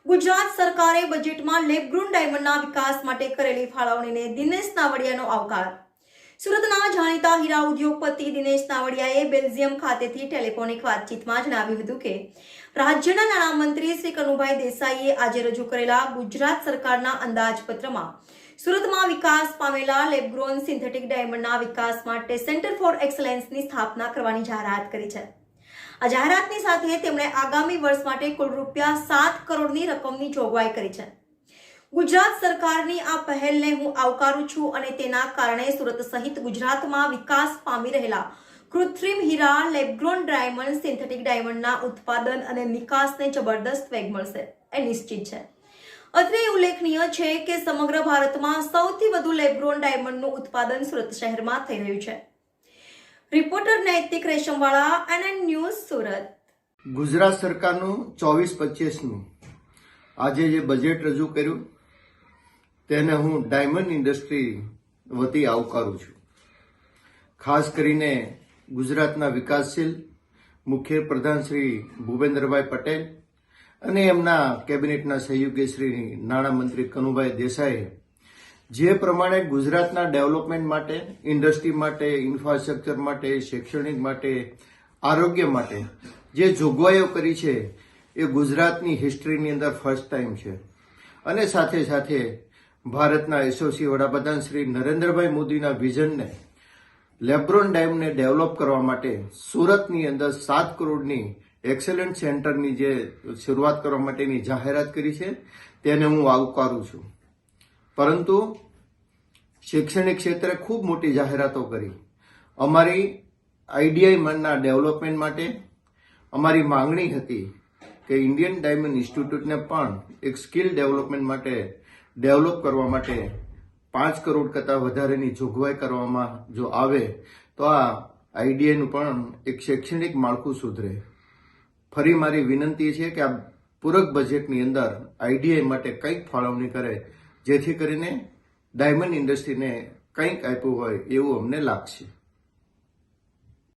ગુજરાત સરકારે બજેટમાં લેબગ્રોન ડાયમંડના વિકાસ માટે કરેલી ફાળવણીને દિનેશ નાવડિયાનો આવકાર. સુરતના જાણીતા હીરા ઉદ્યોગપતિ દિનેશ નાવડિયાએ બેલ્જિયમ ખાતેથી ટેલિફોનિક વાતચીતમાં જણાવ્યું હતું કે રાજ્યના નાણામંત્રી શ્રી કનુભાઈ દેસાઈએ આજે રજૂ કરેલા ગુજરાત સરકારના અંદાજપત્રમાં સુરતમાં વિકાસ પામેલા લેબગ્રોન સિન્થેટિક ડાયમંડના વિકાસ માટે સેન્ટર ફોર એક્સલન્સની સ્થાપના કરવાની જાહેરાત કરી છે. આ જાહેરાતની સાથે તેમણે આગામી વર્ષ માટે કુલ ₹7 કરોડની રકમની જોગવાઈ કરી છે. ગુજરાત સરકારની આ પહેલને હું આવકારું છું અને તેના કારણે સુરત સહિત ગુજરાતમાં વિકાસ પામી રહેલા કૃત્રિમ હીરા લેબગ્રોન ડાયમંડ સિન્થેટિક ડાયમંડના ઉત્પાદન અને નિકાસને જબરદસ્ત વેગ મળશે એ નિશ્ચિત છે. અત્રે ઉલ્લેખનીય છે કે સમગ્ર ભારતમાં સૌથી વધુ લેબગ્રોન ડાયમંડનું ઉત્પાદન સુરત શહેરમાં થઈ રહ્યું છે. રિપોર્ટર નૈતિક રેશમવાળા, NN ન્યૂઝ, સુરત. ગુજરાત સરકારનું 24-25નું આજે જે બજેટ રજૂ કર્યું તેને હું ડાયમંડ ઇન્ડસ્ટ્રી વતી આવકારું છું. ખાસ કરીને ગુજરાતના વિકાસશીલ મુખ્ય પ્રધાન શ્રી ભૂપેન્દ્રભાઈ પટેલ અને એમના કેબિનેટના સહયોગી શ્રી નાણામંત્રી કનુભાઈ દેસાઈએ જે પ્રમાણે ગુજરાતના ડેવલપમેન્ટ માટે, ઇન્ડસ્ટ્રી માટે, ઇન્ફ્રાસ્ટ્રક્ચર માટે, શૈક્ષણિક માટે, આરોગ્ય માટે જે જોગવાઈઓ કરી છે એ ગુજરાતની હિસ્ટ્રીની અંદર ફર્સ્ટ ટાઈમ છે. અને સાથે સાથે ભારતના યશસ્વી વડાપ્રધાન શ્રી નરેન્દ્રભાઈ મોદીના વિઝનને લેબગ્રોન ડાયમંડને ડેવલપ કરવા માટે સુરતની અંદર 7 કરોડની એક્સેલન્ટ સેન્ટરની જે શરૂઆત કરવા માટેની જાહેરાત કરી છે તેને હું આવકારું છું. પરંતુ શૈક્ષણિક ક્ષેત્રે ખૂબ મોટી જાહેરાતો કરી. અમારી આઈડીઆઈના ડેવલપમેન્ટ માટે અમારી માંગણી હતી કે ઇન્ડિયન ડાયમંડ ઇન્સ્ટિટ્યૂટને પણ એક સ્કિલ ડેવલપમેન્ટ માટે ડેવલપ કરવા માટે 5 કરોડ કરતાં વધારેની જોગવાઈ કરવામાં જો આવે તો આ આઈડીઆઈનું પણ એક શૈક્ષણિક માળખું સુધરે. ફરી મારી વિનંતી છે કે આ પૂરક બજેટની અંદર આઈડીઆઈ માટે કંઈક ફાળવણી કરે જેથી કરીને ડાયમંડ ઇન્ડસ્ટ્રીને કંઈક આપ્યું હોય એવું અમને લાગશે.